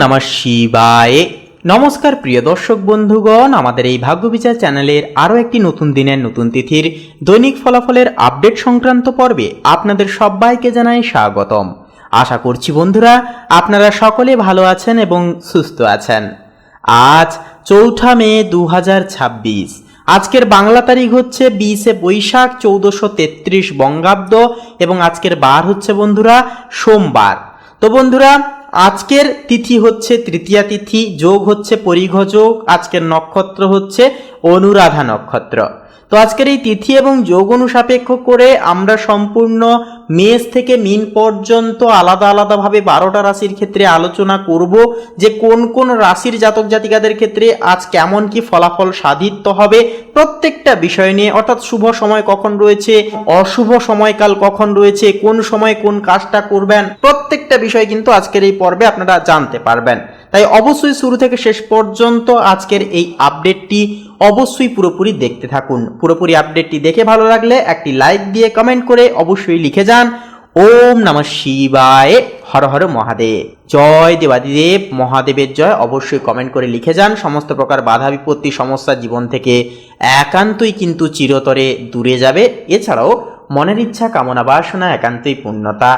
নমঃ শিবায়। নমস্কার প্রিয় দর্শক বন্ধুগণ, আমাদের এই ভাগ্যবিচার চ্যানেলের আরও একটি নতুন দিনের নতুন তিথির দৈনিক ফলাফলের আপডেট সংক্রান্ত পর্বে আপনাদের সবাইকে জানাই স্বাগতম। আশা করছি বন্ধুরা আপনারা সকলে ভালো আছেন এবং সুস্থ আছেন। আজ 4 মে 2026। আজকের বাংলা তারিখ হচ্ছে 20 বৈশাখ 1433 বঙ্গাব্দ এবং আজকের বার হচ্ছে বন্ধুরা সোমবার। তো বন্ধুরা আজকের তিথি হচ্ছে তৃতীয়া তিথি, যোগ হচ্ছে পরিঘ যোগ, আজকের নক্ষত্র হচ্ছে অনুরাধা নক্ষত্র। তো আজকের এই তিথি এবং যোগ অনুসাপেক্ষ করে আমরা সম্পূর্ণ মেষ থেকে মীন পর্যন্ত আলাদা আলাদাভাবে 12টা রাশির ক্ষেত্রে আলোচনা করব যে কোন কোন রাশির জাতক জাতিকাদের ক্ষেত্রে আজ কেমন কি ফলাফল সাধিত হবে প্রত্যেকটা বিষয় নিয়ে, অর্থাৎ শুভ সময় কখন রয়েছে, অশুভ সময়কাল কখন রয়েছে, কোন সময় কোন কাজটা করবেন, প্রত্যেকটা বিষয় কিন্তু আজকের এই পর্বে আপনারা জানতে পারবেন। তাই অবশ্যই শুরু থেকে শেষ পর্যন্ত আজকের এই আপডেটটি অবশ্যই পুরোপুরি দেখতে থাকুন। পুরোপুরি আপডেটটি দেখে ভালো লাগলে একটি লাইক দিয়ে কমেন্ট করে অবশ্যই লিখে যান ওম নমঃ শিবায়, হর হর মহাদেব, জয় দেবাদিদেব মহাদেবের জয়। অবশ্যই কমেন্ট করে লিখে যান। সমস্ত প্রকার বাধা বিপত্তি সমস্যা জীবন থেকে একান্তই কিন্তু চিরতরে দূরে যাবে। এছাড়াও মনের ইচ্ছা কামনা বাসনা একান্তই পূর্ণতা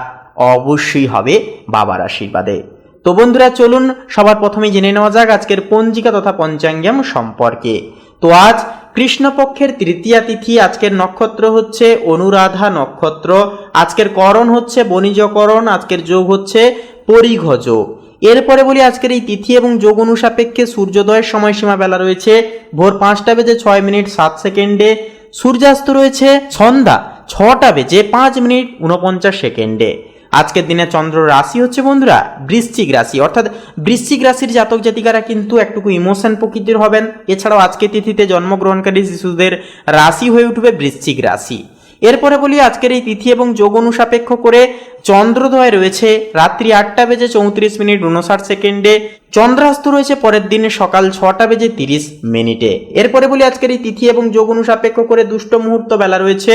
অবশ্যই হবে বাবার আশীর্বাদে। তো বন্ধুরা চলুন সবার প্রথমে জেনে নেওয়া যাক আজকের পঞ্জিকা তথা পঞ্চাঙ্গম সম্পর্কে। তো আজ কৃষ্ণপক্ষের তৃতীয়া তিথি, আজকের নক্ষত্র হচ্ছে অনুরাধা নক্ষত্র, আজকের করণ হচ্ছে বণিজকরণ, আজকের যোগ হচ্ছে পরিঘ যোগ। এরপরে বলি আজকের এই তিথি এবং যোগ অনুসাপেক্ষে সূর্যোদয়ের সময়সীমা বেলা রয়েছে ভোর 5:06:07, সূর্যাস্ত রয়েছে সন্ধ্যা 6:05:49। আজকের দিনে চন্দ্র রাশি হচ্ছে বন্ধুরা বৃশ্চিক রাশি, অর্থাৎ বৃশ্চিক রাশির জাতক জাতিকারা কিন্তু একটুকু ইমোশন প্রকৃতির হবেন। এছাড়াও আজকের তিথিতে জন্মগ্রহণকারী শিশুদের রাশি হয়ে উঠবে বৃশ্চিক রাশি। এরপরে বলি আজকের এই তিথি এবং যোগ অনুসাপেক্ষ করে চন্দ্রোদয় রয়েছে রাত্রি 8:34:59। চন্দ্রাস্ত রয়েছে পরের দিনে সকাল 6:30। এরপরে বলি আজকের এই তিথি এবং যোগ অনুসাপেক্ষ করে দুষ্ট মুহূর্ত বেলা রয়েছে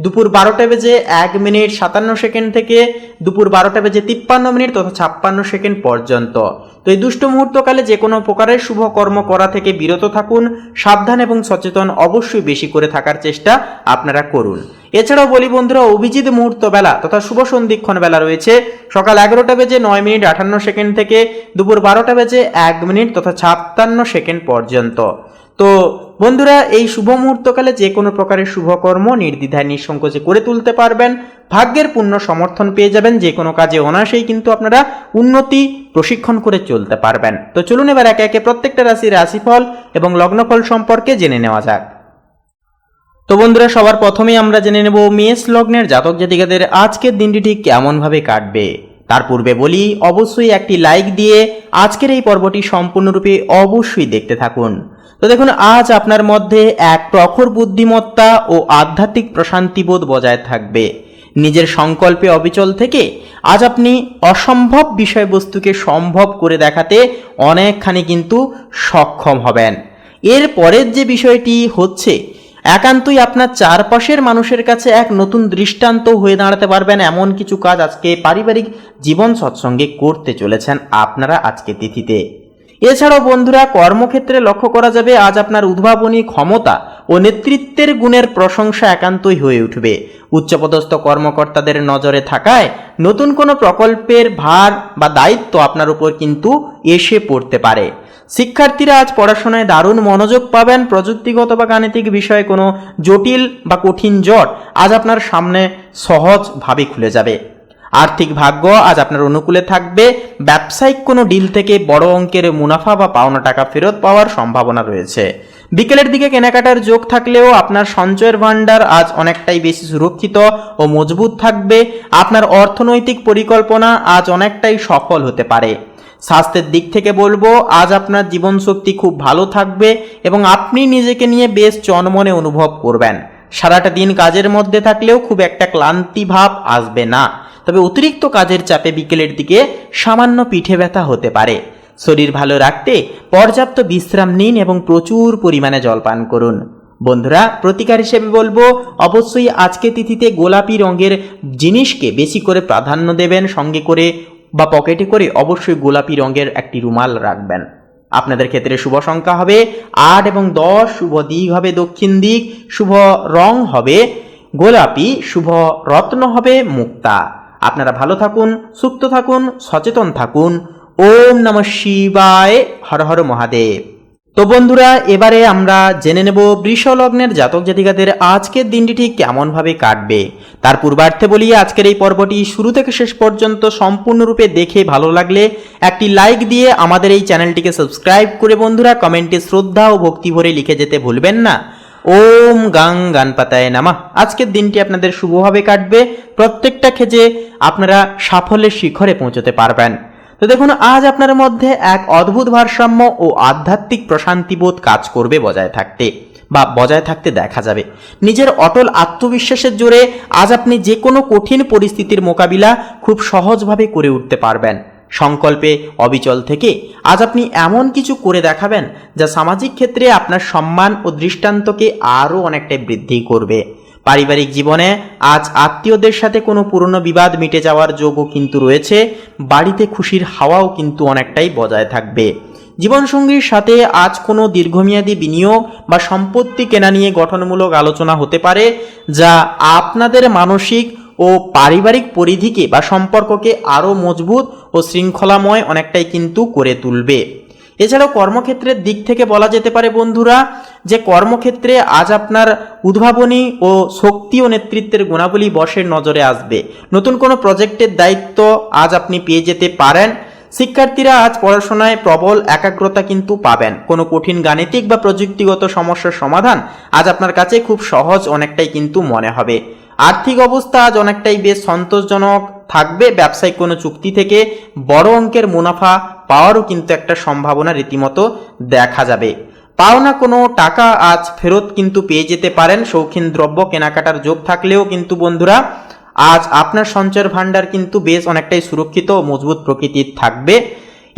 দুপুর 12:01:57 থেকে দুপুর 12:53 তথা 56 পর্যন্ত। তো এই দুষ্ট মুহূর্তকালে যে কোনো প্রকারের শুভ কর্ম করা থেকে বিরত থাকুন, সাবধান এবং সচেতন অবশ্যই বেশি করে থাকার চেষ্টা আপনারা করুন। এছাড়াও বলি বন্ধুরা অভিজিৎ মুহূর্ত বেলা তথা শুভ সন্ধিক্ষণ বেলা রয়েছে সকাল 11:09:58 থেকে দুপুর 12:01 তথা 56 পর্যন্ত। তো বন্ধুরা এই শুভ মুহূর্তকালে যে কোনো প্রকারের শুভকর্ম নির্দ্বিধায় নিঃসংকোচে করে তুলতে পারবেন, ভাগ্যের পূর্ণ সমর্থন পেয়ে যাবেন, যে কোনো কাজে অনায়াসেই কিন্তু আপনারা উন্নতি প্রশিক্ষণ করে চলতে পারবেন। তো চলুন এবার একে একে প্রত্যেকটা রাশির রাশিফল এবং লগ্নফল সম্পর্কে জেনে নেওয়া যাক। তো বন্ধুরা সবার প্রথমেই আমরা জেনে নেব মেষ লগ্নের জাতক জাতিকাদের আজকের দিনটি ঠিক কেমনভাবে কাটবে। তার পূর্বে বলি অবশ্যই একটি লাইক দিয়ে আজকের এই পর্বটি সম্পূর্ণরূপে অবশ্যই দেখতে থাকুন। তো দেখুন আজ আপনার মধ্যে এক প্রখর বুদ্ধিমত্তা ও আধ্যাত্মিক প্রশান্তিবোধ বজায় থাকবে। নিজের সংকল্পে অবিচল থেকে আজ আপনি অসম্ভব বিষয়বস্তুকে সম্ভব করে দেখাতে অনেকখানি কিন্তু সক্ষম হবেন। এর পরের যে বিষয়টি হচ্ছে একান্তই আপনার চারপাশের মানুষের কাছে এক নতুন দৃষ্টান্ত হয়ে দাঁড়াতে পারবেন, এমন কিছু কাজ আজকে পারিবারিক জীবন সৎসঙ্গে করতে চলেছেন আপনারা আজকে তিথিতে। এছাড়াও বন্ধুরা কর্মক্ষেত্রে লক্ষ্য করা যাবে আজ আপনার উদ্ভাবনী ক্ষমতা ও নেতৃত্বের গুণের প্রশংসা একান্তই হয়ে উঠবে। উচ্চপদস্থ কর্মকর্তাদের নজরে থাকায় নতুন কোনো প্রকল্পের ভার বা দায়িত্ব আপনার উপর কিন্তু এসে পড়তে পারে। শিক্ষার্থীরা আজ পড়াশোনায় দারুণ মনোযোগ পাবেন। প্রযুক্তিগত বা গাণিতিক বিষয়ে কোনো জটিল বা কঠিন জট আজ আপনার সামনে সহজভাবে খুলে যাবে। আর্থিক ভাগ্য আজ আপনার অনুকূলে থাকবে। ব্যবসায়িক কোনো ডিল থেকে বড় অঙ্কের মুনাফা বা পাওনা টাকা ফেরত পাওয়ার সম্ভাবনা রয়েছে। বিকেলের দিকে কেনাকাটার যোগ থাকলেও আপনার সঞ্চয়ের ভাণ্ডার আজ অনেকটাই বেশি সুরক্ষিত ও মজবুত থাকবে। আপনার অর্থনৈতিক পরিকল্পনা আজ অনেকটাই সফল হতে পারে। স্বাস্থ্যের দিক থেকে বলবো আজ আপনার জীবনশক্তি খুব ভালো থাকবে এবং আপনি নিজেকে নিয়ে বেশ চনমনে অনুভব করবেন। সারাটা দিন কাজের মধ্যে থাকলেও খুব একটা ক্লান্তি ভাব আসবে না, তবে অতিরিক্ত কাজের চাপে বিকেলের দিকে সামান্য পিঠে ব্যথা হতে পারে। শরীর ভালো রাখতে পর্যাপ্ত বিশ্রাম নিন এবং প্রচুর পরিমাণে জল পান করুন। বন্ধুরা প্রতিকার হিসেবে বলবো অবশ্যই আজকে তিথিতে গোলাপি রঙের জিনিসকে বেশি করে প্রাধান্য দেবেন, সঙ্গে করে বা পকেটে করে অবশ্যই গোলাপি রঙের একটি রুমাল রাখবেন। আপনাদের ক্ষেত্রে শুভ সংখ্যা হবে 8 এবং 10, শুভ দিক হবে দক্ষিণ দিক, শুভ রং হবে গোলাপি, শুভ রত্ন হবে মুক্তা। আপনারা ভালো থাকুন, সুস্থ থাকুন, সচেতন থাকুন। ওম নমঃ শিবায়, হর হর মহাদেব। তো বন্ধুরা, এবারে আমরা জেনে নেব বৃষ লগ্নের জাতক জাতিকাদের আজকের দিনটি ঠিক কেমনভাবে কাটবে। তার পূর্বার্থে বলি, আজকের এই পর্বটি শুরু থেকে শেষ পর্যন্ত সম্পূর্ণরূপে দেখে ভালো লাগলে একটি লাইক দিয়ে আমাদের এই চ্যানেলটিকে সাবস্ক্রাইব করে বন্ধুরা কমেন্টে শ্রদ্ধা ও ভক্তি ভরে লিখে যেতে ভুলবেন না। ওম গাং গানপাতায় নামা। আজকের দিনটি আপনাদের শুভভাবে কাটবে, প্রত্যেকটা ক্ষেত্রে আপনারা সাফল্যের শিখরে পৌঁছতে পারবেন। তো দেখুন, আজ আপনার মধ্যে এক অদ্ভুত ভারসাম্য ও আধ্যাত্মিক প্রশান্তিবোধ কাজ করবে বজায় থাকতে দেখা যাবে। নিজের অটল আত্মবিশ্বাসের জোরে আজ আপনি যে কোনো কঠিন পরিস্থিতির মোকাবিলা খুব সহজভাবে করে উঠতে পারবেন। সংকল্পে অবিচল থেকে আজ আপনি এমন কিছু করে দেখাবেন যা সামাজিক ক্ষেত্রে আপনার সম্মান ও দৃষ্টান্তকে আরও অনেকটাই বৃদ্ধি করবে। পারিবারিক জীবনে আজ আত্মীয়দের সাথে কোনো পুরনো বিবাদ মিটে যাওয়ার যোগও কিন্তু রয়েছে। বাড়িতে খুশির হাওয়াও কিন্তু অনেকটাই বজায় থাকবে। জীবনসঙ্গীর সাথে আজ কোনো দীর্ঘমেয়াদী বিনিয়োগ বা সম্পত্তি কেনা নিয়ে গঠনমূলক আলোচনা হতে পারে, যা আপনাদের মানসিক ও পারিবারিক পরিধিকে বা সম্পর্ককে আরও মজবুত ও শৃঙ্খলাময় অনেকটাই কিন্তু করে তুলবে। এছাড়াও কর্মক্ষেত্রের দিক থেকে বলা যেতে পারে বন্ধুরা, যে কর্মক্ষেত্রে আজ আপনার উদ্ভাবনী ও শক্তি ও নেতৃত্বের গুণাবলী বসের নজরে আসবে। নতুন কোনো প্রজেক্টের দায়িত্ব আজ আপনি পেয়ে যেতে পারেন। শিক্ষার্থীরা আজ পড়াশোনায় প্রবল একাগ্রতা কিন্তু পাবেন। কোনো কঠিন গাণিতিক বা প্রযুক্তিগত সমস্যার সমাধান আজ আপনার কাছে খুব সহজ অনেকটাই কিন্তু মনে হবে। আর্থিক অবস্থা আজ অনেকটাই বেশ সন্তোষজনক থাকবে। ব্যবসায়িক কোনো চুক্তি থেকে বড় অঙ্কের মুনাফা পাওয়ারও কিন্তু একটা সম্ভাবনা রীতিমতো দেখা যাবে। পাওনা কোনো টাকা আজ ফেরত কিন্তু পেয়ে যেতে পারেন। শৌখিন দ্রব্য কেনাকাটার যোগ থাকলেও কিন্তু বন্ধুরা আজ আপনার সঞ্চয়ের ভাণ্ডার কিন্তু বেশ অনেকটাই সুরক্ষিত ও মজবুত প্রকৃতির থাকবে।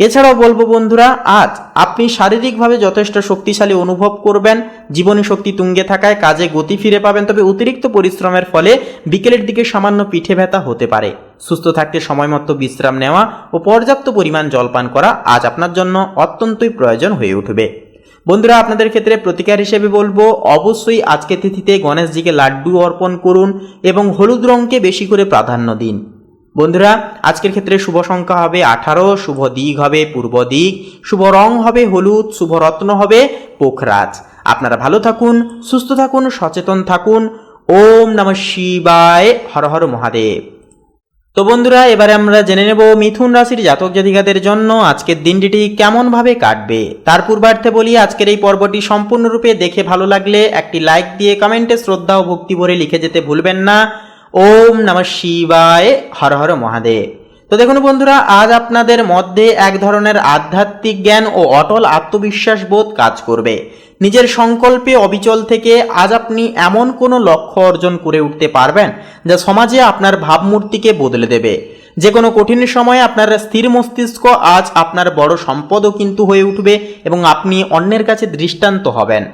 এছাড়াও বলবো বন্ধুরা, আজ আপনি শারীরিকভাবে যথেষ্ট শক্তিশালী অনুভব করবেন। জীবনী শক্তি তুঙ্গে থাকায় কাজে গতি ফিরে পাবেন। তবে অতিরিক্ত পরিশ্রমের ফলে বিকেলের দিকে সামান্য পিঠে ব্যথা হতে পারে। সুস্থ থাকতে সময় মতো বিশ্রাম নেওয়া ও পর্যাপ্ত পরিমাণ জলপান করা আজ আপনার জন্য অত্যন্তই প্রয়োজন হয়ে উঠবে। বন্ধুরা, আপনাদের ক্ষেত্রে প্রতিকার হিসেবে বলবো, অবশ্যই আজকে তিথিতে গণেশজিকে লাড্ডু অর্পণ করুন এবং হলুদ রঙকে বেশি করে প্রাধান্য দিন। বন্ধুরা, আজকের ক্ষেত্রে শুভ সংখ্যা হবে 18, শুভ দিক হবে পূর্ব দিক, শুভ রং হবে হলুদ, শুভ রত্ন হবে পোখরাজ। আপনারা ভালো থাকুন, সুস্থ থাকুন, সচেতন থাকুন। ওম নমঃ শিবায়, হর হর মহাদেব। তো বন্ধুরা, এবারে আমরা জেনে নেব মিথুন রাশির জাতক জাতিকাদের জন্য আজকের দিনটি কেমনভাবে কাটবে। তার পূর্বার্থে বলি, আজকের এই পর্বটি সম্পূর্ণরূপে দেখে ভালো লাগলে একটি লাইক দিয়ে কমেন্টে শ্রদ্ধা ও ভক্তি ভরে লিখে যেতে ভুলবেন না। ওম নমঃ শিবায়, হর হর মহাদেব। তো দেখুন বন্ধুরা, আজ আপনাদের মধ্যে এক ধরনের আধ্যাত্মিক জ্ঞান ও অটল আত্মবিশ্বাস বোধ কাজ করবে। নিজের সংকল্পে অবিচল থেকে আজ আপনি এমন কোনো লক্ষ্য অর্জন করে উঠতে পারবেন যা সমাজে আপনার ভাবমূর্তিকে বদলে দেবে। যে কোনো কঠিন সময়ে আপনার স্থির মস্তিষ্ক আজ আপনার বড় সম্পদও কিন্তু হয়ে উঠবে এবং আপনি অন্যের কাছে দৃষ্টান্ত হবেন।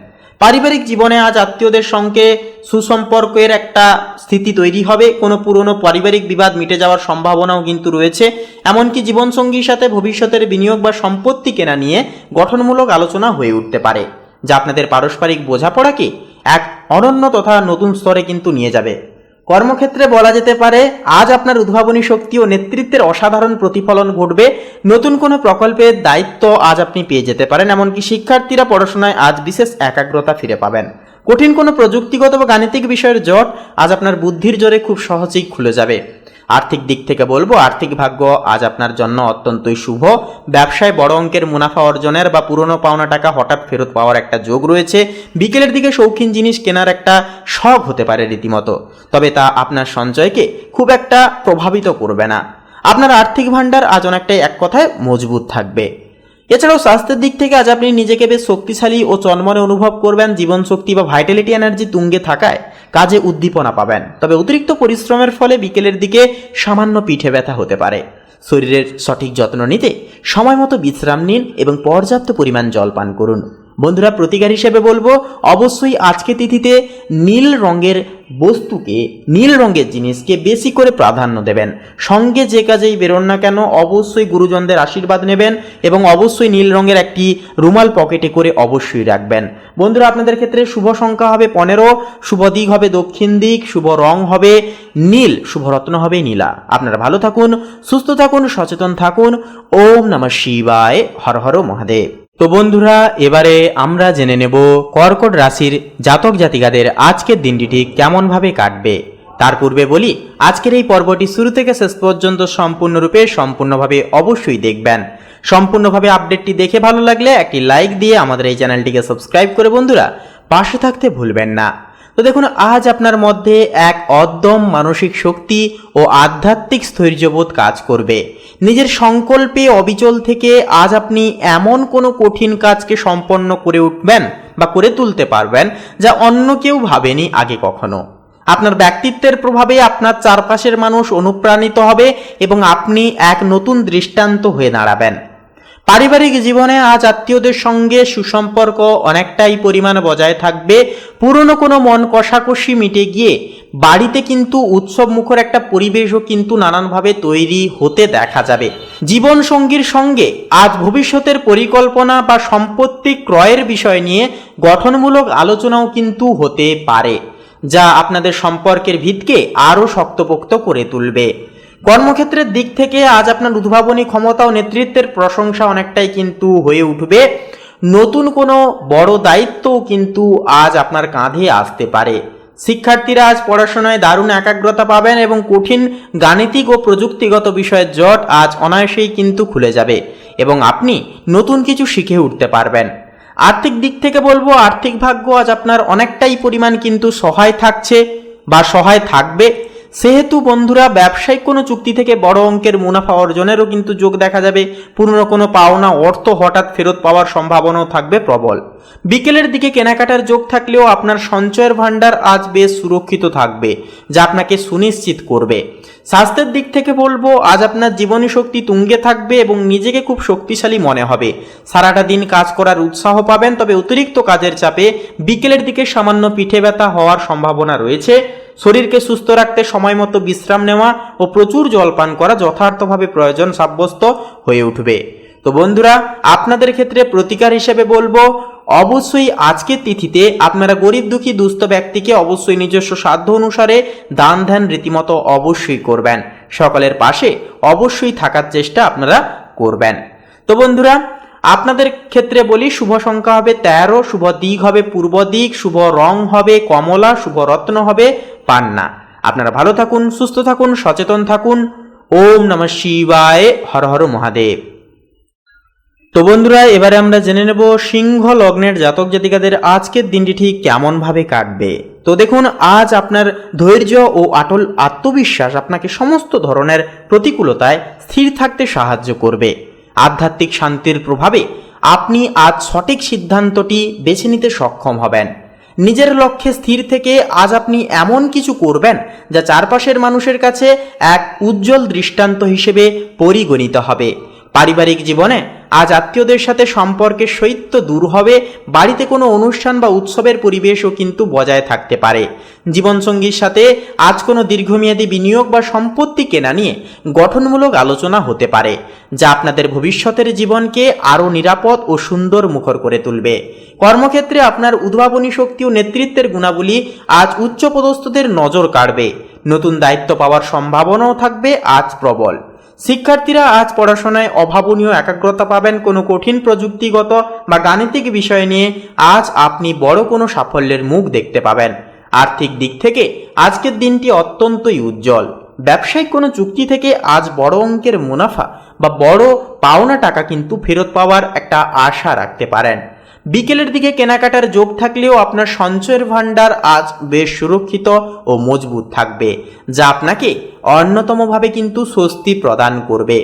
পারিবারিক জীবনে আজ আত্মীয়দের সঙ্গে সুসম্পর্কের একটা স্থিতি তৈরি হবে। কোনো পুরনো পারিবারিক বিবাদ মিটে যাওয়ার সম্ভাবনাও কিন্তু রয়েছে। এমনকি জীবনসঙ্গীর সাথে ভবিষ্যতের বিনিয়োগ বা সম্পত্তি কেনা নিয়ে গঠনমূলক আলোচনা হয়ে উঠতে পারে, যা আপনাদের পারস্পরিক বোঝাপড়াকে এক অনন্য তথা নতুন স্তরে কিন্তু নিয়ে যাবে। কর্মক্ষেত্রে বলা যেতে পারে, আজ আপনার উদ্ভাবনী শক্তি ও নেতৃত্বের অসাধারণ প্রতিফলন ঘটবে। নতুন কোনো প্রকল্পের দায়িত্ব আজ আপনি পেয়ে যেতে পারেন। এমনকি শিক্ষার্থীরা পড়াশোনায় আজ বিশেষ একাগ্রতা ফিরে পাবেন। কঠিন কোনো প্রযুক্তিগত বা গাণিতিক বিষয়ের জট আজ আপনার বুদ্ধির জোরে খুব সহজেই খুলে যাবে। আর্থিক দিক থেকে বলবো, আর্থিক ভাগ্য আজ আপনার জন্য অত্যন্তই শুভ। ব্যবসায় বড় অঙ্কের মুনাফা অর্জনের বা পুরনো পাওনা টাকা হঠাৎ ফেরত পাওয়ার একটা যোগ রয়েছে। বিকেলের দিকে শৌখিন জিনিস কেনার একটা শখ হতে পারে রীতিমতো, তবে তা আপনার সঞ্চয়কে খুব একটা প্রভাবিত করবে না। আপনার আর্থিক ভাণ্ডার আজ অনেকটাই এক কথায় মজবুত থাকবে। এছাড়াও স্বাস্থ্যের দিক থেকে আজ আপনি নিজেকে বেশ শক্তিশালী ও চনমনে অনুভব করবেন। জীবন শক্তি বা ভাইটালিটি এনার্জি তুঙ্গে থাকায় কাজে উদ্দীপনা পাবেন। তবে অতিরিক্ত পরিশ্রমের ফলে বিকেলের দিকে সামান্য পিঠে ব্যথা হতে পারে। শরীরের সঠিক যত্ন নিতে সময় মতো বিশ্রাম নিন এবং পর্যাপ্ত পরিমাণ জল পান করুন। বন্ধুরা, প্রতিকার হিসেবে বলবো অবশ্যই আজকে তিথিতে নীল রঙের বস্তুকে, নীল রঙের জিনিসকে বেশি করে প্রাধান্য দেবেন। সঙ্গে যে কাজেই বেরোন না কেন অবশ্যই গুরুজনদের আশীর্বাদ নেবেন এবং অবশ্যই নীল রঙের একটি রুমাল পকেটে করে অবশ্যই রাখবেন। বন্ধুরা, আপনাদের ক্ষেত্রে শুভ সংখ্যা হবে 15, শুভ দিক হবে দক্ষিণ দিক, শুভ রং হবে নীল, শুভ রত্ন হবে নীলা। আপনারা ভালো থাকুন, সুস্থ থাকুন, সচেতন থাকুন। ওম নমঃ শিবায়, হর হর মহাদেব। তো বন্ধুরা, এবারে আমরা জেনে নেব কর্কট রাশির জাতক জাতিকাদের আজকের দিনটি ঠিক কেমনভাবে কাটবে। তার পূর্বে বলি, আজকের এই পর্বটি শুরু থেকে শেষ পর্যন্ত সম্পূর্ণভাবে অবশ্যই দেখবেন। সম্পূর্ণভাবে আপডেটটি দেখে ভালো লাগলে একটি লাইক দিয়ে আমাদের এই চ্যানেলটিকে সাবস্ক্রাইব করে বন্ধুরা পাশে থাকতে ভুলবেন না। তো দেখুন, আজ আপনার মধ্যে এক অদ্যম মানসিক শক্তি ও আধ্যাত্মিক স্থৈর্যবোধ কাজ করবে। নিজের সংকল্পে অবিচল থেকে আজ আপনি এমন কোনো কঠিন কাজকে সম্পন্ন করে উঠবেন বা করে তুলতে পারবেন যা অন্য কেউ ভাবেনি আগে কখনো। আপনার ব্যক্তিত্বের প্রভাবে আপনার চারপাশের মানুষ অনুপ্রাণিত হবে এবং আপনি এক নতুন দৃষ্টান্ত হয়ে দাঁড়াবেন। পারিবারিক জীবনে আজ আত্মীয়দের সঙ্গে সুসম্পর্ক অনেকটাই পরিমাণ বজায় থাকবে। পুরনো কোনো মন কষাকষি মিটে গিয়ে বাড়িতে কিন্তু উৎসব মুখর একটা পরিবেশও কিন্তু নানানভাবে তৈরি হতে দেখা যাবে। জীবন সঙ্গীর সঙ্গে আজ ভবিষ্যতের পরিকল্পনা বা সম্পত্তি ক্রয়ের বিষয় নিয়ে গঠনমূলক আলোচনাও কিন্তু হতে পারে, যা আপনাদের সম্পর্কের ভিতকে আরও শক্তপোক্ত করে তুলবে। কর্মক্ষেত্রের দিক থেকে আজ আপনার উদ্ভাবনী ক্ষমতা ও নেতৃত্বের প্রশংসা অনেকটাই কিন্তু হয়ে উঠবে। নতুন কোনো বড় দায়িত্বও কিন্তু আজ আপনার কাঁধে আসতে পারে। শিক্ষার্থীরা আজ পড়াশোনায় দারুণ একাগ্রতা পাবেন এবং কঠিন গাণিতিক ও প্রযুক্তিগত বিষয়ের জট আজ অনায়াসেই কিন্তু খুলে যাবে এবং আপনি নতুন কিছু শিখে উঠতে পারবেন। আর্থিক দিক থেকে বলবো, আর্থিক ভাগ্য আজ আপনার অনেকটাই পরিমাণ কিন্তু সহায় থাকছে বা সহায় থাকবে। সেহেতু বন্ধুরা, ব্যবসায়িক কোনো চুক্তি থেকে বড় অঙ্কের মুনাফা অর্জনেরও কিন্তু যোগ দেখা যাবে। পুরনো কোনো পাওনা অর্থ হঠাৎ ফেরত পাওয়ার সম্ভাবনাও থাকবে প্রবল। বিকেলের দিকে কেনাকাটার যোগ থাকলেও আপনার সঞ্চয়ের ভাণ্ডার আজ বেশ সুরক্ষিত থাকবে, যা আপনাকে সুনিশ্চিত করবে। স্বাস্থ্যের দিক থেকে বলবো, আজ আপনার জীবনী শক্তি তুঙ্গে থাকবে এবং নিজেকে খুব শক্তিশালী মনে হবে। সারাটা দিন কাজ করার উৎসাহ পাবেন, তবে অতিরিক্ত কাজের চাপে বিকেলের দিকে সামান্য পিঠে ব্যথা হওয়ার সম্ভাবনা রয়েছে। শরীরকে সুস্থ রাখতে সময় মতো বিশ্রাম নেওয়া ও প্রচুর জল পান করা যথার্থভাবে প্রয়োজন সাব্যস্ত হয়ে উঠবে। তো বন্ধুরা, আপনাদের ক্ষেত্রে প্রতিকার হিসেবে বলবো, অবশ্যই আজকের তিথিতে আপনারা গরিব দুঃখী দুস্থ ব্যক্তিকে অবশ্যই নিজস্ব সাধ্য অনুসারে দান ধ্যান রীতিমতো অবশ্যই করবেন। সকলের পাশে অবশ্যই থাকার চেষ্টা আপনারা করবেন। তো বন্ধুরা, আপনাদের ক্ষেত্রে বলি, শুভ সংখ্যা হবে 13, শুভ দিক হবে পূর্ব দিক, শুভ রং হবে কমলা, শুভ রত্ন হবে পান্না। আপনারা ভালো থাকুন, সুস্থ থাকুন, সচেতন থাকুন। ওম নমঃ শিবায়, হর হর মহাদেব। তো বন্ধুরা, এবারে আমরা জেনে নেব সিংহ লগ্নের জাতক জাতিকাদের আজকের দিনটি ঠিক কেমন ভাবে কাটবে। তো দেখুন, আজ আপনার ধৈর্য ও অটল আত্মবিশ্বাস আপনাকে সমস্ত ধরনের প্রতিকূলতায় স্থির থাকতে সাহায্য করবে। আধ্যাত্মিক শান্তির প্রভাবে আপনি আজ সঠিক সিদ্ধান্তটি বেছে নিতে সক্ষম হবেন। নিজের লক্ষ্যে স্থির থেকে আজ আপনি এমন কিছু করবেন যা চারপাশের মানুষের কাছে এক উজ্জ্বল দৃষ্টান্ত হিসেবে পরিগণিত হবে। পারিবারিক জীবনে আজ আত্মীয়দের সাথে সম্পর্কের শৈত্য দূর হবে। বাড়িতে কোনো অনুষ্ঠান বা উৎসবের পরিবেশও কিন্তু বজায় থাকতে পারে। জীবনসঙ্গীর সাথে আজ কোনো দীর্ঘমেয়াদী বিনিয়োগ বা সম্পত্তি কেনা নিয়ে গঠনমূলক আলোচনা হতে পারে, যা আপনাদের ভবিষ্যতের জীবনকে আরও নিরাপদ ও সুন্দর মুখর করে তুলবে। কর্মক্ষেত্রে আপনার উদ্ভাবনী শক্তি ও নেতৃত্বের গুণাবলী আজ উচ্চপদস্থদের নজর কাড়বে। নতুন দায়িত্ব পাওয়ার সম্ভাবনাও থাকবে আজ প্রবল। শিক্ষার্থীরা আজ পড়াশোনায় অভাবনীয় একাগ্রতা পাবেন। কোনো কঠিন প্রযুক্তিগত বা গাণিতিক বিষয় নিয়ে আজ আপনি বড় কোনো সাফল্যের মুখ দেখতে পাবেন। আর্থিক দিক থেকে আজকের দিনটি অত্যন্তই উজ্জ্বল। ব্যবসায়িক কোনো চুক্তি থেকে আজ বড় অঙ্কের মুনাফা বা বড় পাওনা টাকা কিন্তু ফেরত পাওয়ার একটা আশা রাখতে পারেন। বিকেলের দিকে কেনাকাটার যোগ থাকলেও আপনার সঞ্চয়ের ভাণ্ডার আজ বেশ সুরক্ষিত ও মজবুত থাকবে, যা আপনাকে অন্যতমভাবে কিন্তু স্বস্তি প্রদান করবে।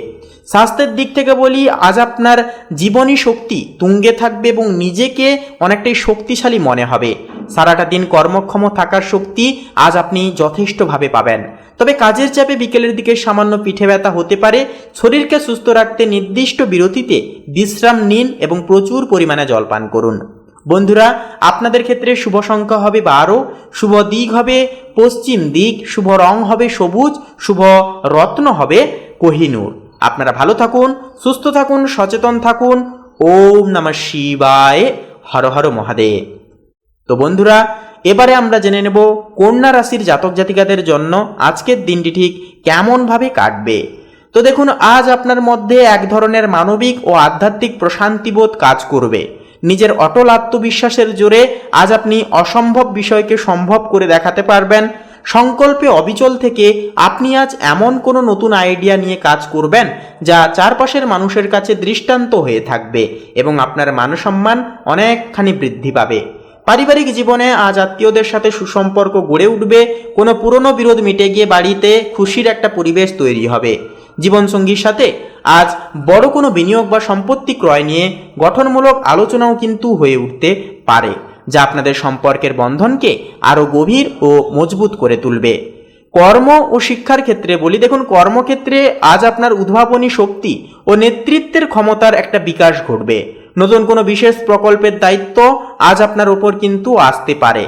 স্বাস্থ্যের দিক থেকে বলি, আজ আপনার জীবনী শক্তি তুঙ্গে থাকবে এবং নিজেকে অনেকটাই শক্তিশালী মনে হবে। সারাটা দিন কর্মক্ষম থাকার শক্তি আজ আপনি যথেষ্টভাবে পাবেন। তবে কাজের চাপে বিকেলের দিকে সামান্য পিঠে ব্যথা হতে পারে। শরীরকে সুস্থ রাখতে নির্দিষ্ট বিরতিতে বিশ্রাম নিন এবং প্রচুর পরিমাণে জল পান করুন। বন্ধুরা, আপনাদের ক্ষেত্রে শুভ সংখ্যা হবে 12, শুভ দিক হবে পশ্চিম দিক, শুভ রং হবে সবুজ, শুভ রত্ন হবে কোহিনূর। আপনারা ভালো থাকুন, সুস্থ থাকুন, সচেতন থাকুন। ওম নমঃ শিবায়, হর হর মহাদেব। তো বন্ধুরা, এবারে আমরা জেনে নেব কন্যা রাশির জাতক জাতিকাদের জন্য আজকের দিনটি ঠিক কেমনভাবে কাটবে। তো দেখুন, আজ আপনার মধ্যে এক ধরনের মানবিক ও আধ্যাত্মিক প্রশান্তিবোধ কাজ করবে। নিজের অটল আত্মবিশ্বাসের জোরে আজ আপনি অসম্ভব বিষয়কে সম্ভব করে দেখাতে পারবেন। সংকল্পে অবিচল থেকে আপনি আজ এমন কোনো নতুন আইডিয়া নিয়ে কাজ করবেন যা চারপাশের মানুষের কাছে দৃষ্টান্ত হয়ে থাকবে এবং আপনার মানসম্মান অনেকখানি বৃদ্ধি পাবে। পারিবারিক জীবনে আজ আত্মীয়দের সাথে সুসম্পর্ক গড়ে উঠবে। কোনো পুরনো বিরোধ মিটে গিয়ে বাড়িতে খুশির একটা পরিবেশ তৈরি হবে। জীবনসঙ্গীর সাথে আজ বড় কোনো বিনিয়োগ বা সম্পত্তি ক্রয় নিয়ে গঠনমূলক আলোচনাও কিন্তু হয়ে উঠতে পারে, যা আপনাদের সম্পর্কের বন্ধনকে আরও গভীর ও মজবুত করে তুলবে। কর্ম ও শিক্ষার ক্ষেত্রে বলি, দেখুন কর্মক্ষেত্রে আজ আপনার উদ্ভাবনী শক্তি ও নেতৃত্বের ক্ষমতার একটা বিকাশ ঘটবে। নতুন কোনো বিশেষ প্রকল্পের দায়িত্ব আজ আপনার ওপর কিন্তু আসতে পারে।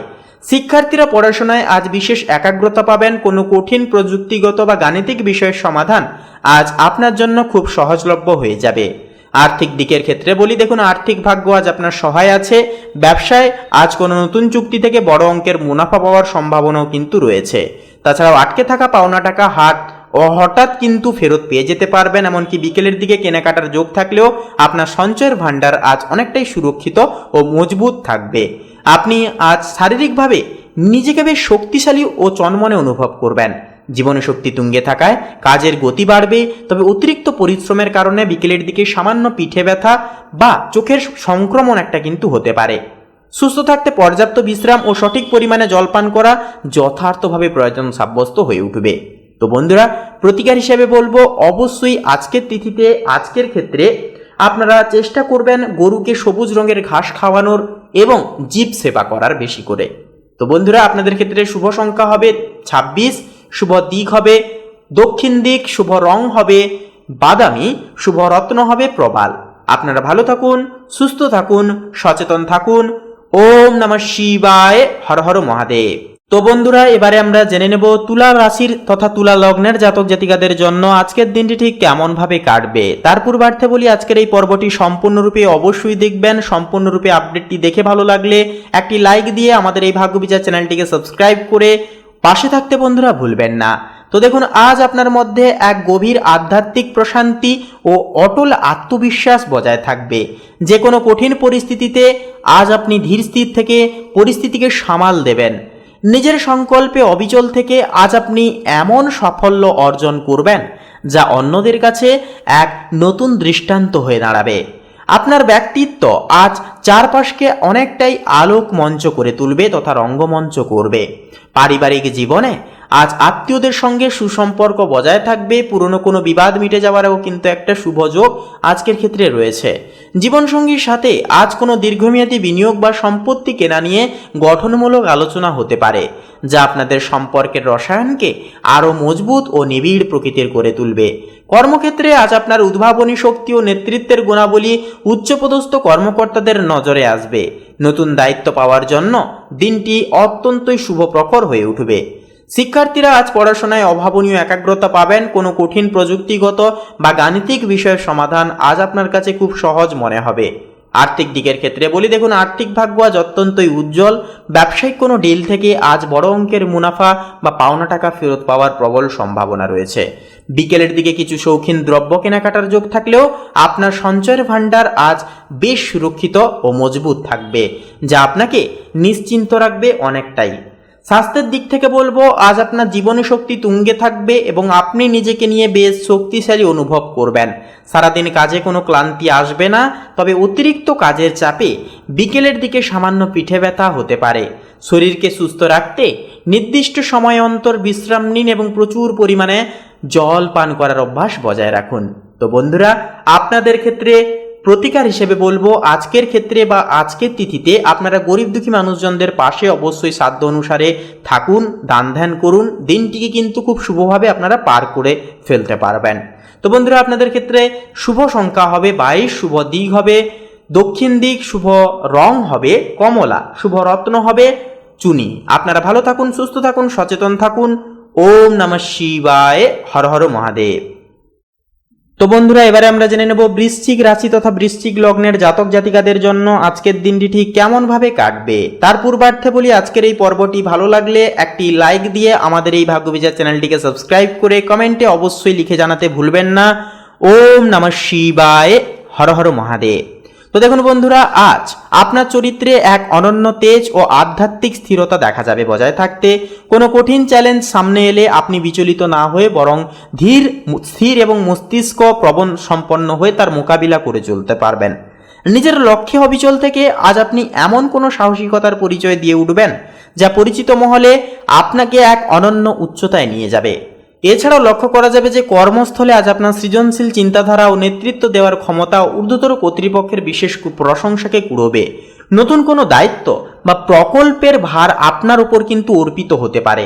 শিক্ষার্থীরা পড়াশোনায় আজ বিশেষ একাগ্রতা পাবেন। কোনো কঠিন প্রযুক্তিগত বা গাণিতিক বিষয়ের সমাধান আজ আপনার জন্য খুব সহজলভ্য হয়ে যাবে। আর্থিক দিকের ক্ষেত্রে বলি, দেখুন আর্থিক ভাগ্য আজ আপনার সহায় আছে। ব্যবসায় আজ কোনো নতুন চুক্তি থেকে বড় অঙ্কের মুনাফা পাওয়ার সম্ভাবনাও কিন্তু রয়েছে। তাছাড়াও আটকে থাকা পাওনা টাকা হঠাৎ কিন্তু ফেরত পেয়ে যেতে পারবেন। এমনকি বিকেলের দিকে কেনাকাটার যোগ থাকলেও আপনার সঞ্চয়ের ভাণ্ডার আজ অনেকটাই সুরক্ষিত ও মজবুত থাকবে। আপনি আজ শারীরিকভাবে নিজেকে বেশ শক্তিশালী ও চনমনে অনুভব করবেন। জীবনে শক্তি তুঙ্গে থাকায় কাজের গতি বাড়বে। তবে অতিরিক্ত পরিশ্রমের কারণে বিকেলের দিকে সামান্য পিঠে ব্যথা বা চোখের সংক্রমণ একটা কিন্তু হতে পারে। সুস্থ থাকতে পর্যাপ্ত বিশ্রাম ও সঠিক পরিমাণে জলপান করা যথার্থভাবে প্রয়োজন সাব্যস্ত হয়ে উঠবে। তো বন্ধুরা, প্রতিকার হিসেবে বলবো, অবশ্যই আজকের তিথিতে আজকের ক্ষেত্রে আপনারা চেষ্টা করবেন গরুকে সবুজ রঙের ঘাস খাওয়ানোর এবং জীব সেবা করার বেশি করে। তো বন্ধুরা, আপনাদের ক্ষেত্রে শুভ সংখ্যা হবে 26, শুভ দিক হবে দক্ষিণ দিক, শুভ রং হবে বাদামি, শুভ রত্ন হবে প্রবাল। আপনারা ভালো থাকুন, সুস্থ থাকুন, সচেতন থাকুন। ওম নমঃ শিবায়, হর হর মহাদেব। তো বন্ধুরা, এবারে আমরা জেনে নেব তুলা রাশির তথা তুলা লগ্নের জাতক জাতিকাদের জন্য আজকের দিনটি ঠিক কেমন ভাবে কাটবে। তার পূর্বার্থে বলি, আজকের এই পর্বটি সম্পূর্ণরূপে অবশ্যই দেখবেন। সম্পূর্ণরূপে আপডেটটি দেখে ভালো লাগলে একটি লাইক দিয়ে আমাদের এই ভাগ্যবিচার চ্যানেলটিকে সাবস্ক্রাইব করে পাশে থাকতে বন্ধুরা ভুলবেন না। তো দেখুন, আজ আপনার মধ্যে এক গভীর আধ্যাত্মিক প্রশান্তি ও অটল আত্মবিশ্বাস বজায় থাকবে। যে কোনো কঠিন পরিস্থিতিতে আজ আপনি ধীর স্থির থেকে পরিস্থিতিকে সামাল দেবেন। নিজের সংকল্পে অবিচল থেকে আজ আপনি এমন সাফল্য অর্জন করবেন যা অন্যদের কাছে এক নতুন দৃষ্টান্ত হয়ে দাঁড়াবে। আপনার ব্যক্তিত্ব আজ চারপাশকে অনেকটাই আলোক মঞ্চ করে তুলবে তথা রঙ্গমঞ্চ করবে। পারিবারিক জীবনে আজ আত্মীয়দের সঙ্গে সুসম্পর্ক বজায় থাকবে। পুরনো কোনো বিবাদ মিটে যাওয়ারও কিন্তু একটা শুভ যোগ আজকের ক্ষেত্রে রয়েছে। জীবনসঙ্গীর সাথে আজ কোনো দীর্ঘমেয়াদী বিনিয়োগ বা সম্পত্তি কেনা নিয়ে গঠনমূলক আলোচনা হতে পারে, যা আপনাদের সম্পর্কের রসায়নকে আরও মজবুত ও নিবিড় প্রকৃতির করে তুলবে। কর্মক্ষেত্রে আজ আপনার উদ্ভাবনী শক্তি ও নেতৃত্বের গুণাবলী উচ্চপদস্থ কর্মকর্তাদের নজরে আসবে। নতুন দায়িত্ব পাওয়ার জন্য দিনটি অত্যন্তই শুভপ্রখর হয়ে উঠবে। শিক্ষার্থীরা আজ পড়াশোনায় অভাবনীয় একাগ্রতা পাবেন। কোনো কঠিন প্রযুক্তিগত বা গাণিতিক বিষয়ের সমাধান আজ আপনার কাছে খুব সহজ মনে হবে। আর্থিক দিকের ক্ষেত্রে বলি, দেখুন আর্থিক ভাগ্য আজ অত্যন্তই উজ্জ্বল। ব্যবসায়িক কোনো ডিল থেকে আজ বড় অঙ্কের মুনাফা বা পাওনা টাকা ফেরত পাওয়ার প্রবল সম্ভাবনা রয়েছে। বিকেলের দিকে কিছু শৌখিন দ্রব্য কেনাকাটার যোগ থাকলেও আপনার সঞ্চয়ের ভাণ্ডার আজ বেশ সুরক্ষিত ও মজবুত থাকবে, যা আপনাকে নিশ্চিন্ত রাখবে অনেকটাই। স্বাস্থ্যের দিক থেকে বলবো, আজ আপনার জীবনী শক্তি তুঙ্গে থাকবে এবং আপনি নিজেকে নিয়ে বেশ শক্তিশালী অনুভব করবেন। সারাদিন কাজে কোনো ক্লান্তি আসবে না, তবে অতিরিক্ত কাজের চাপে বিকেলের দিকে সামান্য পিঠে ব্যথা হতে পারে। শরীরকে সুস্থ রাখতে নির্দিষ্ট সময় অন্তর বিশ্রাম নিন এবং প্রচুর পরিমাণে জল পান করার অভ্যাস বজায় রাখুন। তো বন্ধুরা, আপনাদের ক্ষেত্রে প্রতিকার হিসেবে বলবো, আজকের ক্ষেত্রে বা আজকের তিথিতে আপনারা গরিব দুঃখী মানুষজনদের পাশে অবশ্যই সাধ্য অনুসারে থাকুন, দান ধ্যান করুন। দিনটিকে কিন্তু খুব শুভভাবে আপনারা পার করে ফেলতে পারবেন। তো বন্ধুরা, আপনাদের ক্ষেত্রে শুভ সংখ্যা হবে 22, শুভ দিক হবে দক্ষিণ দিক, শুভ রং হবে কমলা, শুভ রত্ন হবে চুনি। আপনারা ভালো থাকুন, সুস্থ থাকুন, সচেতন থাকুন। ওম নমঃ শিবায়, হর হর মহাদেব। তো বন্ধুরা, এবারে আমরা জেনে নেব বৃশ্চিক রাশি তথা বৃশ্চিক লগ্নের জাতক জাতিকাদের জন্য আজকের দিনটি ঠিক কেমন ভাবে কাটবে। তার পূর্বার্থে বলি, আজকের এই পর্বটি ভালো লাগলে একটি লাইক দিয়ে আমাদের এই ভাগ্যবিচার চ্যানেলটিকে সাবস্ক্রাইব করে কমেন্টে অবশ্যই লিখে জানাতে ভুলবেন না ওম নমঃ শিবায়, হর হর মহাদেব। তো দেখুন বন্ধুরা, আজ আপনার চরিত্রে এক অনন্য তেজ ও আধ্যাত্মিক স্থিরতা দেখা যাবে বজায় থাকতে। কোনো কঠিন চ্যালেঞ্জ সামনে এলে আপনি বিচলিত না হয়ে বরং স্থির এবং মস্তিষ্ক প্রবণ সম্পন্ন হয়ে তার মোকাবিলা করে চলতে পারবেন। নিজের লক্ষ্যে অবিচল থেকে আজ আপনি এমন কোনো সাহসিকতার পরিচয় দিয়ে উঠবেন যা পরিচিত মহলে আপনাকে এক অনন্য উচ্চতায় নিয়ে যাবে। এছাড়াও লক্ষ্য করা যাবে যে কর্মস্থলে আজ আপনার সৃজনশীল চিন্তাধারা ও নেতৃত্ব দেওয়ার ক্ষমতা ঊর্ধ্বতর কর্তৃপক্ষের বিশেষ প্রশংসাকে কুড়বে। নতুন কোনো দায়িত্ব বা প্রকল্পের ভার আপনার উপর কিন্তু অর্পিত হতে পারে।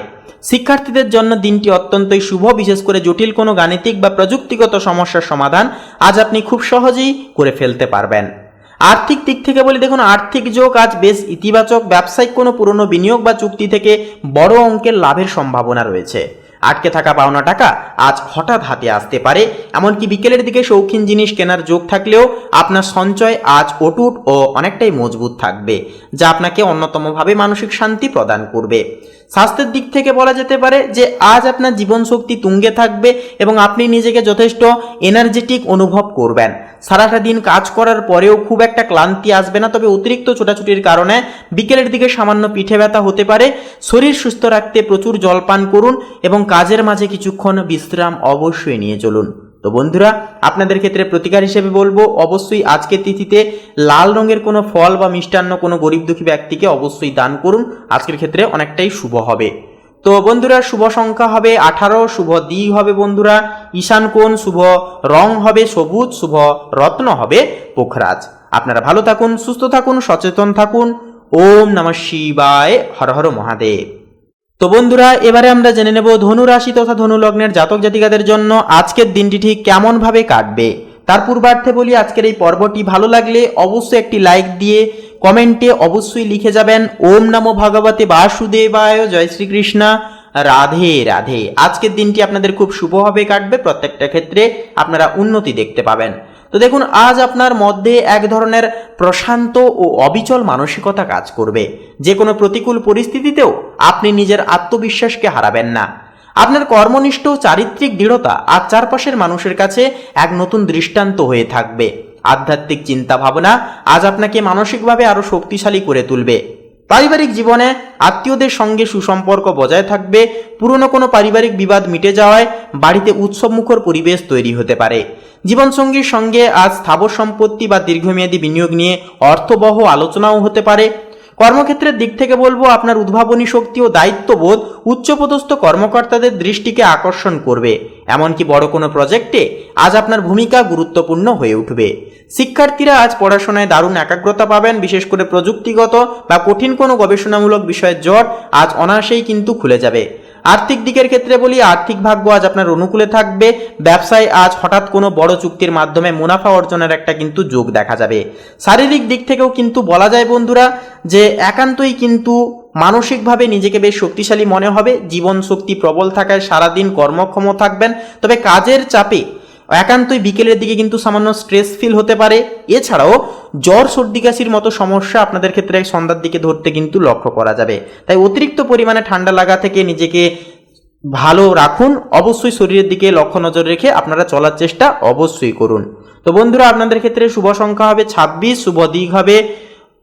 শিক্ষার্থীদের জন্য দিনটি অত্যন্তই শুভ, বিশেষ করে জটিল কোনো গাণিতিক বা প্রযুক্তিগত সমস্যার সমাধান আজ আপনি খুব সহজেই করে ফেলতে পারবেন। আর্থিক দিক থেকে বলি, দেখুন আর্থিক যোগ আজ বেশ ইতিবাচক। ব্যবসায়িক কোনো পুরনো বিনিয়োগ বা চুক্তি থেকে বড় অঙ্কের লাভের সম্ভাবনা রয়েছে। আটকে থাকা পাওনা টাকা আজ হঠাৎ হাতে আসতে পারে। এমনকি বিকেলের দিকে শৌখিন জিনিস কেনার যোগ থাকলেও আপনার সঞ্চয় আজ অটুট ও অনেকটাই মজবুত থাকবে, যা আপনাকে অন্যতমভাবে মানসিক শান্তি প্রদান করবে। স্বাস্থ্যের দিক থেকে বলা যেতে পারে যে আজ আপনার জীবন শক্তি তুঙ্গে থাকবে এবং আপনি নিজেকে যথেষ্ট এনার্জেটিক অনুভব করবেন। সারাটা দিন কাজ করার পরেও খুব একটা ক্লান্তি আসবে না, তবে অতিরিক্ত ছোটাছুটির কারণে বিকেলের দিকে সামান্য পিঠে ব্যথা হতে পারে। শরীর সুস্থ রাখতে প্রচুর জল পান করুন এবং কাজের মাঝে কিছুক্ষণ বিশ্রাম অবশ্যই নিয়ে চলুন। তো বন্ধুরা, আপনাদের ক্ষেত্রে প্রতিকার হিসেবে বলবো, অবশ্যই আজকের তিথিতে লাল রঙের কোনো ফল বা মিষ্টান্ন কোনো গরিব দুঃখী ব্যক্তিকে অবশ্যই দান করুন। আজকের ক্ষেত্রে অনেকটাই শুভ হবে। তো বন্ধুরা, শুভ সংখ্যা হবে 18, শুভ দিক হবে বন্ধুরা ঈশান কোণ, শুভ রং হবে সবুজ, শুভ রত্ন হবে পোখরাজ। আপনারা ভালো থাকুন, সুস্থ থাকুন, সচেতন থাকুন। ওম নমঃ শিবায়, হর হর মহাদেব। তো বন্ধুরা, এবারে আমরা জেনে নেব ধনু রাশি তথা ধনু লগ্নের জাতক জাতিকাদের জন্য আজকের দিনটি ঠিক কেমন ভাবে কাটবে। তার পূর্বার্থে বলি, আজকের এই পর্বটি ভালো লাগলে অবশ্যই একটি লাইক দিয়ে কমেন্টে অবশ্যই লিখে যাবেন ওম নমো ভগবতে বাসুদেবায়, জয় শ্রীকৃষ্ণ, রাধে রাধে। আজকের দিনটি আপনাদের খুব শুভভাবে কাটবে, প্রত্যেকটা ক্ষেত্রে আপনারা উন্নতি দেখতে পাবেন। তো দেখুন, আজ আপনার মধ্যে এক ধরনের প্রশান্ত ও অবিচল মানসিকতা কাজ করবে। যে কোনো প্রতিকূল পরিস্থিতিতেও আপনি নিজের আত্মবিশ্বাসকে হারাবেন না। আপনার কর্মনিষ্ঠ চারিত্রিক দৃঢ়তা আজ চারপাশের মানুষের কাছে এক নতুন দৃষ্টান্ত হয়ে থাকবে। আধ্যাত্মিক চিন্তা ভাবনা আজ আপনাকে মানসিকভাবে আরো শক্তিশালী করে তুলবে। পারিবারিক জীবনে আত্মীয়দের সঙ্গে সুসম্পর্ক বজায় থাকবে। পুরনো কোনো পারিবারিক বিবাদ মিটে যাওয়ায় বাড়িতে উৎসবমুখর পরিবেশ তৈরি হতে পারে। জীবনসঙ্গীর সঙ্গে আজ স্থাবর সম্পত্তি বা দীর্ঘমেয়াদী বিনিয়োগ নিয়ে অর্থবহ আলোচনাও হতে পারে। কর্মক্ষেত্রের দিক থেকে বলবো, আপনার উদ্ভাবনী শক্তি ও দায়িত্ববোধ উচ্চপদস্থ কর্মকর্তাদের দৃষ্টিকে আকর্ষণ করবে। এমনকি বড় কোনো প্রজেক্টে আজ আপনার ভূমিকা গুরুত্বপূর্ণ হয়ে উঠবে। শিক্ষার্থীরা আজ পড়াশোনায় দারুণ একাগ্রতা পাবেন। বিশেষ করে প্রযুক্তিগত বা কঠিন কোনো গবেষণামূলক বিষয়ের জট আজ অনায়াসেই কিন্তু খুলে যাবে। আর্থিক দিকের ক্ষেত্রে বলি, আর্থিক ভাগ্য আজ আপনার অনুকূলে থাকবে। ব্যবসায় আজ হঠাৎ কোনো বড় চুক্তির মাধ্যমে মুনাফা অর্জনের একটা কিন্তু যোগ দেখা যাবে। শারীরিক দিক থেকেও কিন্তু বলা যায় বন্ধুরা যে একান্তই কিন্তু মানসিকভাবে নিজেকে বেশ শক্তিশালী মনে হবে। জীবন শক্তি প্রবল থাকায় সারাদিন কর্মক্ষম থাকবেন, তবে কাজের চাপে একান্তই বিকেলের দিকে কিন্তু সামান্য স্ট্রেস ফিল হতে পারে। এছাড়াও জ্বর সর্দি কাশির মতো সমস্যা আপনাদের ক্ষেত্রে সন্ধ্যার দিকে ধরতে কিন্তু লক্ষ্য করা যাবে। তাই অতিরিক্ত পরিমাণে ঠান্ডা লাগা থেকে নিজেকে ভালো রাখুন। অবশ্যই শরীরের দিকে লক্ষ্য নজর রেখে আপনারা চলার চেষ্টা অবশ্যই করুন। তো বন্ধুরা, আপনাদের ক্ষেত্রে শুভ সংখ্যা হবে 26, শুভ দিক হবে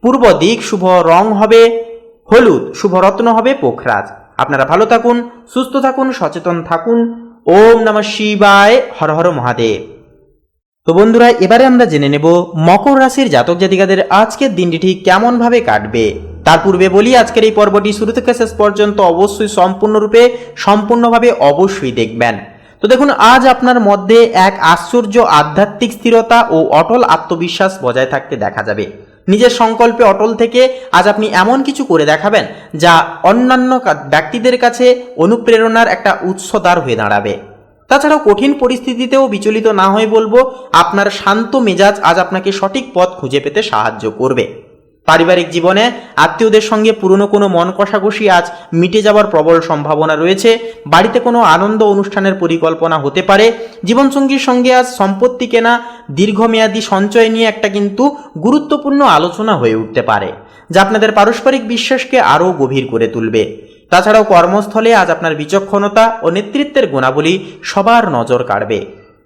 পূর্ব দিক, শুভ রং হবে হলুদ, শুভ রত্ন হবে পোখরাজ। আপনারা ভালো থাকুন, সুস্থ থাকুন, সচেতন থাকুন। ওম নমঃ শিবায়, হর হর মহাদেব। তো বন্ধুরা, এবারে আমরা জেনে নেব মকর রাশির জাতক জাতিকাদের আজকের দিনটি ঠিক কেমন ভাবে কাটবে। তার পূর্বে বলি, আজকের এই পর্বটি শুরু থেকে শেষ পর্যন্ত অবশ্যই সম্পূর্ণভাবে অবশ্যই দেখবেন। তো দেখুন, আজ আপনার মধ্যে এক আশ্চর্য আধ্যাত্মিক স্থিরতা ও অটল আত্মবিশ্বাস বজায় থাকতে দেখা যাবে। নিজের সংকল্পে অটল থেকে আজ আপনি এমন কিছু করে দেখাবেন যা অন্যান্য ব্যক্তিদের কাছে অনুপ্রেরণার একটা উৎসদ্বার হয়ে দাঁড়াবে। তাছাড়াও কঠিন পরিস্থিতিতেও বিচলিত না হয়ে বলবো, আপনার শান্ত মেজাজ আজ আপনাকে সঠিক পথ খুঁজে পেতে সাহায্য করবে। পারিবারিক জীবনে আত্মীয়দের সঙ্গে পুরনো কোনো মন কষাকষি আজ মিটে যাওয়ার প্রবল সম্ভাবনা রয়েছে। বাড়িতে কোনো আনন্দ অনুষ্ঠানের পরিকল্পনা হতে পারে। জীবনসঙ্গীর সঙ্গে আজ সম্পত্তি কেনা, দীর্ঘমেয়াদী সঞ্চয় নিয়ে একটা কিন্তু গুরুত্বপূর্ণ আলোচনা হয়ে উঠতে পারে, যা আপনাদের পারস্পরিক বিশ্বাসকে আরও গভীর করে তুলবে। তাছাড়াও কর্মস্থলে আজ আপনার বিচক্ষণতা ও নেতৃত্বের গুণাবলী সবার নজর কাড়বে।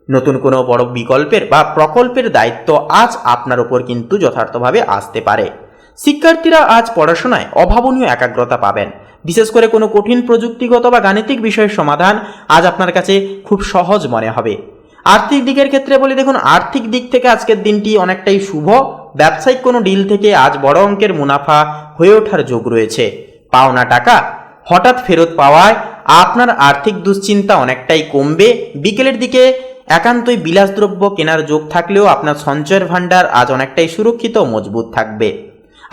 নতুন কোনো বড় বিকল্পের বা প্রকল্পের দায়িত্ব আজ আপনার উপর কিন্তু যথার্থভাবে আসতে পারে। শিক্ষার্থীরা আজ পড়াশোনায় অভাবনীয় একাগ্রতা পাবেন। বিশেষ করে কোনো কঠিন প্রযুক্তিগত বা গাণিতিক বিষয়ের সমাধান আজ আপনার কাছে খুব সহজ মনে হবে। আর্থিক দিকের ক্ষেত্রে বলি, দেখুন আর্থিক দিক থেকে আজকের দিনটি অনেকটাই শুভ। ব্যবসায়িক কোনো ডিল থেকে আজ বড় অঙ্কের মুনাফা হয়ে ওঠার যোগ রয়েছে। পাওনা টাকা হঠাৎ ফেরত পাওয়ায় আপনার আর্থিক দুশ্চিন্তা অনেকটাই কমবে। বিকেলের দিকে একান্তই বিলাসদ্রব্য কেনার যোগ থাকলেও আপনার সঞ্চয়ের ভাণ্ডার আজ অনেকটাই সুরক্ষিত ও মজবুত থাকবে।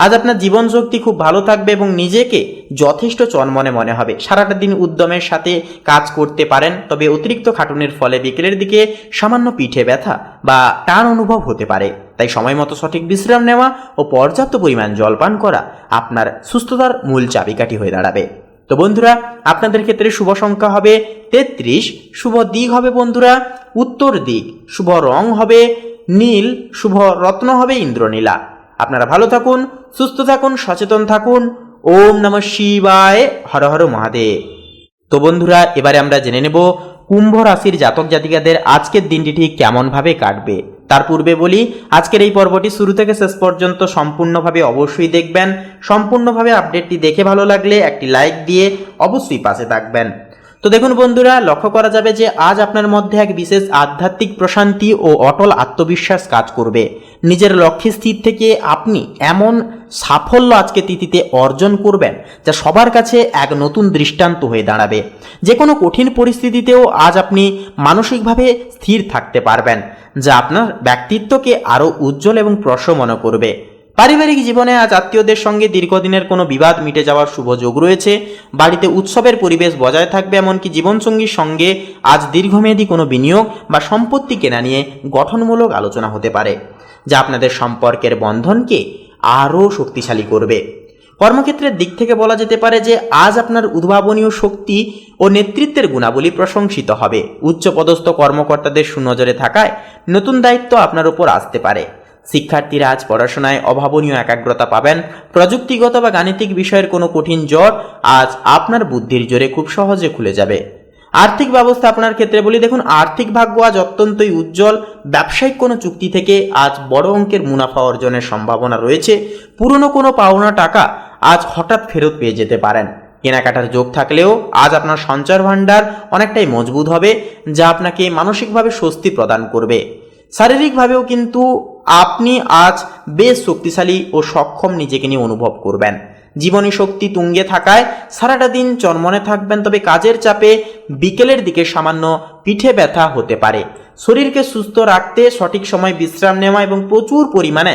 আজ আপনার জীবন শক্তি খুব ভালো থাকবে এবং নিজেকে যথেষ্ট চনমনে মনে হবে। সারাটা দিন উদ্যমের সাথে কাজ করতে পারেন, তবে অতিরিক্ত খাটুনির ফলে বিকেলের দিকে সামান্য পিঠে ব্যথা বা টান অনুভব হতে পারে। তাই সময় মতো সঠিক বিশ্রাম নেওয়া ও পর্যাপ্ত পরিমাণ জলপান করা আপনার সুস্থতার মূল চাবিকাঠি হয়ে দাঁড়াবে। তো বন্ধুরা, আপনাদের ক্ষেত্রে শুভ সংখ্যা হবে 33, শুভ দিক হবে বন্ধুরা উত্তর দিক, শুভ রং হবে নীল, শুভ রত্ন হবে ইন্দ্রনীলা। আপনারা ভালো থাকুন, সুস্থ থাকুন, সচেতন থাকুন। ওম নমঃ শিবায়, হর হর মহাদেব। তো বন্ধুরা, এবারে আমরা জেনে নেব কুম্ভ রাশির জাতক জাতিকাদের আজকের দিনটি ঠিক কেমনভাবে কাটবে। তার পূর্বে বলি, আজকের এই পর্বটি শুরু থেকে শেষ পর্যন্ত সম্পূর্ণভাবে অবশ্যই দেখবেন। সম্পূর্ণভাবে আপডেটটি দেখে ভালো লাগলে একটি লাইক দিয়ে অবশ্যই পাশে থাকবেন। তো দেখুন বন্ধুরা, লক্ষ্য করা যাবে যে আজ আপনার মধ্যে এক বিশেষ আধ্যাত্মিক প্রশান্তি ও অটল আত্মবিশ্বাস কাজ করবে। নিজের লক্ষ্যে স্থির থেকে আপনি এমন সাফল্য আজকে তিথিতে অর্জন করবেন যা সবার কাছে এক নতুন দৃষ্টান্ত হয়ে দাঁড়াবে। যে কোনো কঠিন পরিস্থিতিতেও আজ আপনি মানসিকভাবে স্থির থাকতে পারবেন, যা আপনার ব্যক্তিত্বকে আরও উজ্জ্বল এবং প্রশমন করবে। পারিবারিক জীবনে আজ আত্মীয়দের সঙ্গে দীর্ঘদিনের কোনো বিবাদ মিটে যাওয়ার শুভ যোগ রয়েছে। বাড়িতে উৎসবের পরিবেশ বজায় থাকবে। এমনকি জীবনসঙ্গীর সঙ্গে আজ দীর্ঘমেয়াদী কোনো বিনিয়োগ বা সম্পত্তি কেনা নিয়ে গঠনমূলক আলোচনা হতে পারে, যা আপনাদের সম্পর্কের বন্ধনকে আরও শক্তিশালী করবে। কর্মক্ষেত্রের দিক থেকে বলা যেতে পারে যে আজ আপনার উদ্ভাবনীয় শক্তি ও নেতৃত্বের গুণাবলী প্রশংসিত হবে। উচ্চপদস্থ কর্মকর্তাদের সুনজরে থাকায় নতুন দায়িত্ব আপনার উপর আসতে পারে। শিক্ষার্থীরা আজ পড়াশোনায় অভাবনীয় একাগ্রতা পাবেন। প্রযুক্তিগত বা গাণিতিক বিষয়ের কোনো কঠিন জট আজ আপনার বুদ্ধির জোরে খুব সহজে খুলে যাবে। আর্থিক ব্যবস্থা আপনার ক্ষেত্রে বলি, দেখুন আর্থিক ভাগ্য আজ অত্যন্তই উজ্জ্বল। ব্যবসায়িক কোনো চুক্তি থেকে আজ বড় অঙ্কের মুনাফা অর্জনের সম্ভাবনা রয়েছে। পুরনো কোনো পাওনা টাকা আজ হঠাৎ ফেরত পেয়ে যেতে পারেন। কেনাকাটার যোগ থাকলেও আজ আপনার সঞ্চয় ভাণ্ডার অনেকটাই মজবুত হবে, যা আপনাকে মানসিকভাবে স্বস্তি প্রদান করবে। শারীরিকভাবেও কিন্তু আপনি আজ বেশ শক্তিশালী ও সক্ষম নিজেকে নিয়ে অনুভব করবেন। জীবনী শক্তি তুঙ্গে থাকায় সারাটা দিন চনমনে থাকবেন, তবে কাজের চাপে বিকেলের দিকে সামান্য পিঠে ব্যথা হতে পারে। শরীরকে সুস্থ রাখতে সঠিক সময় বিশ্রাম নেওয়া এবং প্রচুর পরিমাণে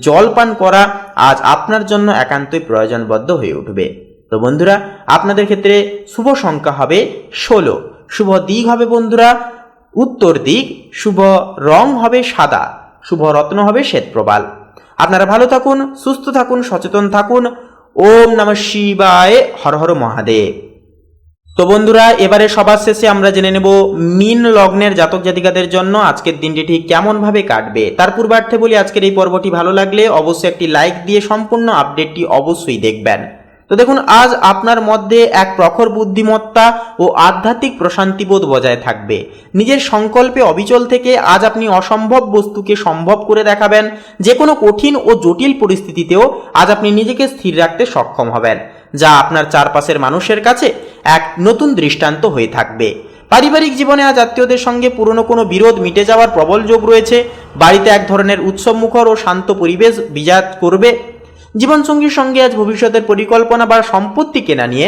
জল পান করা আজ আপনার জন্য একান্তই প্রয়োজনবদ্ধ হয়ে উঠবে। তো বন্ধুরা, আপনাদের ক্ষেত্রে শুভ সংখ্যা হবে 16, শুভ দিক হবে বন্ধুরা উত্তর দিক, শুভ রং হবে সাদা, শুভ রত্ন হবে শ্বেতপ্রবাল। আপনারা ভালো থাকুন, সুস্থ থাকুন, সচেতন থাকুন। ওম নমঃ শিবায়, হর হর মহাদেব। তো বন্ধুরা, এবারে সবার শেষে আমরা জেনে নেব মীন লগ্নের জাতক জাতিকাদের জন্য আজকের দিনটি ঠিক কেমনভাবে কাটবে। তার পূর্বার্থে বলি, আজকের এই পর্বটি ভালো লাগলে অবশ্যই একটি লাইক দিয়ে সম্পূর্ণ আপডেটটি অবশ্যই দেখবেন। তো দেখুন, আজ আপনার মধ্যে এক প্রখর বুদ্ধিমত্তা ও আধ্যাত্মিক প্রশান্তিবোধ বজায় থাকবে। নিজের সংকল্পে অবিচল থেকে আজ আপনি অসম্ভব বস্তুকে সম্ভব করে দেখাবেন। যে কোনো কঠিন ও জটিল পরিস্থিতিতেও আজ আপনি নিজেকে স্থির রাখতে সক্ষম হবেন, যা আপনার চারপাশের মানুষের কাছে এক নতুন দৃষ্টান্ত হয়ে থাকবে। পারিবারিক জীবনে আজ আত্মীয়দের সঙ্গে পুরনো কোনো বিরোধ মিটে যাওয়ার প্রবল যোগ রয়েছে। বাড়িতে এক ধরনের উৎসবমুখর ও শান্ত পরিবেশ বিরাজ করবে। জীবনসঙ্গীর সঙ্গে আজ ভবিষ্যতের পরিকল্পনা বা সম্পত্তি কেনা নিয়ে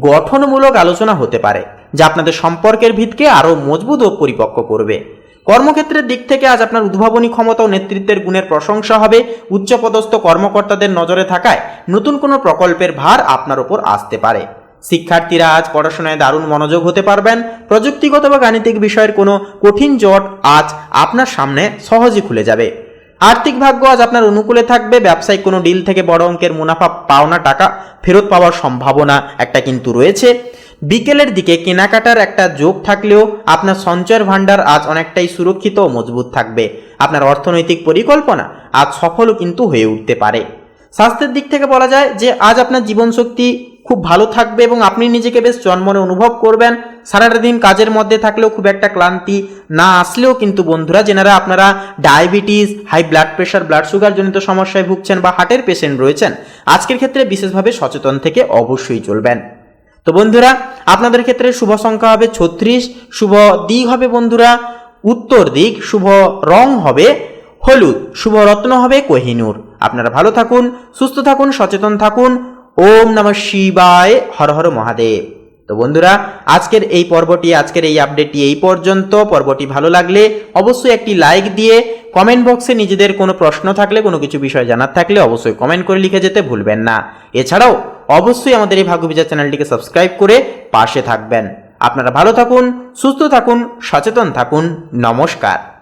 গঠনমূলক আলোচনা হতে পারে, যা আপনাদের সম্পর্কের ভিতকে আরও মজবুত ও পরিপক্ক করবে। কর্মক্ষেত্রের দিক থেকে আজ আপনার উদ্ভাবনী ক্ষমতা ও নেতৃত্বের গুণের প্রশংসা হবে। উচ্চপদস্থ কর্মকর্তাদের নজরে থাকায় নতুন কোনো প্রকল্পের ভার আপনার উপর আসতে পারে। শিক্ষার্থীরা আজ পড়াশোনায় দারুণ মনোযোগ হতে পারবেন। প্রযুক্তিগত বা গাণিতিক বিষয়ের কোনো কঠিন জট আজ আপনার সামনে সহজেই খুলে যাবে। আর্থিক ভাগ্য আজ আপনার অনুকূলে থাকবে। ব্যবসায়িক কোনো ডিল থেকে বড় অঙ্কের মুনাফা পাওনা টাকা ফেরত পাওয়ার সম্ভাবনা একটা কিন্তু রয়েছে। বিকেলের দিকে কেনাকাটার একটা যোগ থাকলেও আপনার সঞ্চয়ের ভাণ্ডার আজ অনেকটাই সুরক্ষিত ও মজবুত থাকবে। আপনার অর্থনৈতিক পরিকল্পনা আজ সফলও কিন্তু হয়ে উঠতে পারে। স্বাস্থ্যের দিক থেকে বলা যায় যে আজ আপনার জীবনশক্তি খুব ভালো থাকবে এবং আপনি নিজেকে বেশ জন্মনে অনুভব করবেন। সারাটা দিন কাজের মধ্যে থাকলেও খুব একটা ক্লান্তি না আসলেও কিন্তু বন্ধুরা, যেনারা আপনারা diabetes, high blood pressure, blood sugar জনিত সমস্যায় ভুগছেন বা হার্টের পেশেন্ট রয়েছেন, আজকের ক্ষেত্রে বিশেষভাবে সচেতন থেকে অবশ্যই চলবেন। তো বন্ধুরা, আপনাদের ক্ষেত্রে শুভ সংখ্যা হবে 36, শুভ দিক হবে বন্ধুরা উত্তর দিক, শুভ রং হবে হলুদ, শুভ রত্ন হবে কোহিনূর। আপনারা ভালো থাকুন, সুস্থ থাকুন, সচেতন থাকুন। ওম নমঃ শিবায়, হর হর মহাদেব। তো বন্ধুরা, আজকের এই পর্বটি, আজকের এই আপডেটটি এই পর্যন্ত। পর্বটি ভালো লাগলে অবশ্যই একটি লাইক দিয়ে কমেন্ট বক্সে নিজেদের কোনো প্রশ্ন থাকলে, কোনো কিছু বিষয় জানার থাকলে অবশ্যই কমেন্ট করে লিখে যেতে ভুলবেন না। এছাড়াও অবশ্যই আমাদের এই ভাগ্যবিচার চ্যানেলটিকে সাবস্ক্রাইব করে পাশে থাকবেন। আপনারা ভালো থাকুন, সুস্থ থাকুন, সচেতন থাকুন। নমস্কার।